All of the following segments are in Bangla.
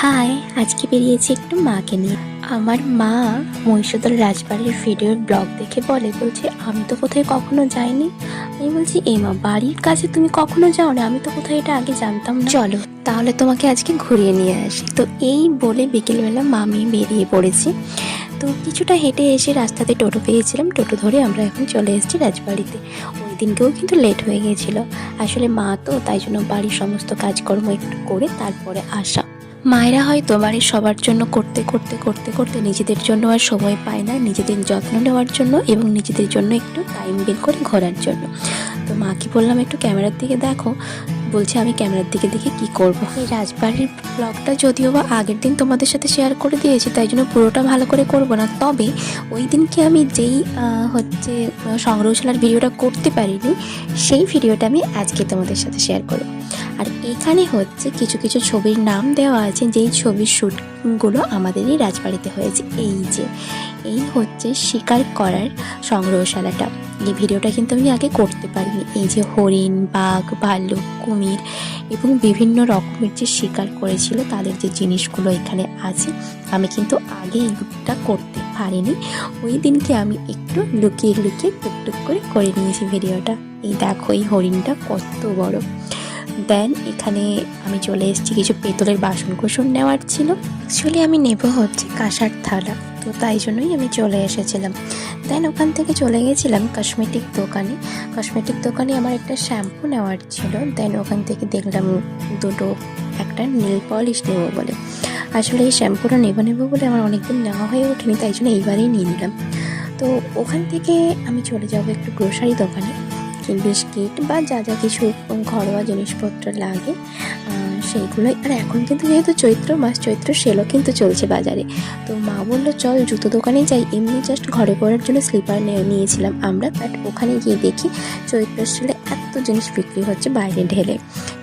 হাই, আজকে বেরিয়েছি একটু মাকে নিয়ে। আমার মা মহিষাদল রাজবাড়ির ভিডিওর ব্লগ দেখে বলছে আমি তো কোথায় কখনো যাইনি। আমি বলছি এই মা, বাড়ির কাছে তুমি কখনো যাও না? আমি তো কোথায় এটা আগে জানতাম না। চলো তাহলে তোমাকে আজকে ঘুরিয়ে নিয়ে আসি। তো এই বলে বিকেলবেলা মামি বেরিয়ে পড়েছি। তো কিছুটা হেঁটে এসে রাস্তাতে টোটো পেয়েছিলাম, টোটো ধরে আমরা এখন চলে এসেছি রাজবাড়িতে। ওই দিনকেও কিন্তু লেট হয়ে গিয়েছিলো। আসলে মা তো, তাই জন্য বাড়ির সমস্ত কাজকর্ম একটু করে তারপরে আসা। মায়েরা হয়তো বাড়ির সবার জন্য করতে করতে করতে করতে নিজেদের জন্য আর সময় পায় না, নিজেদের যত্ন নেওয়ার জন্য এবং নিজেদের জন্য একটু টাইম বের করে ঘোরার জন্য। তো মাকে বললাম একটু ক্যামেরার দিকে দেখো। বলছে আমি ক্যামেরার দিকে দেখে কি করব। এই রাজবাড়ির ব্লগটা যদিও বা আগের দিন তোমাদের সাথে শেয়ার করে দিয়েছি, তাই জন্য পুরোটা ভালো করে করব না। তবে ওই দিনকে আমি যেই সংগ্রহশালার ভিডিওটা করতে পারিনি, সেই ভিডিওটা আমি আজকে তোমাদের সাথে শেয়ার করব। আর এখানে কিছু কিছু ছবির নাম দেওয়া আছে, যেই ছবির শ্যুটগুলো আমাদের এই রাজবাড়িতে হয়েছে। এই শিকার করার সংগ্রহশালাটা। এই ভিডিওটা কিন্তু আমি আগে করতে পারিনি। এই যে হরিণ, বাঘ, ভাল্লুক, কুমির এবং বিভিন্ন রকমের যে শিকার করেছিল তাদের যে জিনিসগুলো এখানে আছে, আমি কিন্তু আগে এইটা করতে পারিনি। ওই দিনকে আমি একটু লুকিয়ে লুকিয়ে টুকটুক করে নিয়েছি ভিডিওটা। এই দেখো এই হরিণটা কত বড়। দেন এখানে আমি চলে এসেছি, কিছু পেতলের বাসনকোসন নেওয়ার ছিল। অ্যাকচুয়ালি আমি নেব কাঁসার থালা, তো তাই জন্যই আমি চলে এসেছিলাম। দেন ওখান থেকে চলে গেছিলাম কসমেটিক দোকানে আমার একটা শ্যাম্পু নেওয়ার ছিল। দেন ওখান থেকে দেখলাম একটা নেল পলিশ নেবো বলে। আসলে এই শ্যাম্পুটা নেবো বলে আমার অনেকদিন নেওয়া হয়ে ওঠেনি, তাই জন্য এইবারেই নিয়ে নিলাম। তো ওখান থেকে আমি চলে যাবো একটু গ্রোসারি দোকানে, বিস্কিট বা যা যা কিছু ঘরোয়া জিনিসপত্র লাগে সেইগুলোই। আর এখন কিন্তু যেহেতু চৈত্র মাস, চৈত্র সেলও কিন্তু চলছে বাজারে। তো মা বললো চল জুতো দোকানে যাই। এমনি জাস্ট ঘরে পরার জন্য স্লিপার নিয়েছিলাম আমরা, বাট ওখানে গিয়ে দেখি চৈত্র সেলে এত জিনিস বিক্রি হচ্ছে বাইরে ঢেলে,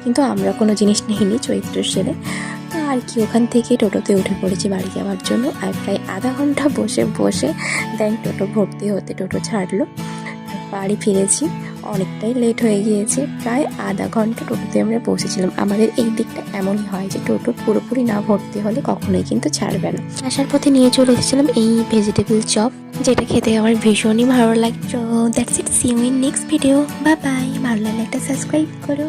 কিন্তু আমরা কোনো জিনিস নিইনি চৈত্র সেলে। আর কি, ওখান থেকে টোটোতে উঠে পড়েছি বাড়ি যাওয়ার জন্য। আর প্রায় আধা ঘন্টা বসে দেন টোটো ভর্তি হতে টোটো ছাড়লো, বাড়ি ফিরেছি। অনেকটাই লেট হয়ে গিয়েছে, প্রায় আধা ঘন্টা টোটোতে আমরা পৌঁছেছিলাম। আমাদের এই দিকটা এমনই হয় যে টোটো পুরোপুরি না ভর্তি হলে কখনোই কিন্তু ছাড়বে না। আসার পথে নিয়ে চলে এসেছিলাম এই ভেজিটেবল চপ, যেটা খেতে আমার ভীষণই ভালো লাগে। That's it, see you in next video, bye bye. ভালো লাগলে একটা সাবস্ক্রাইব করো।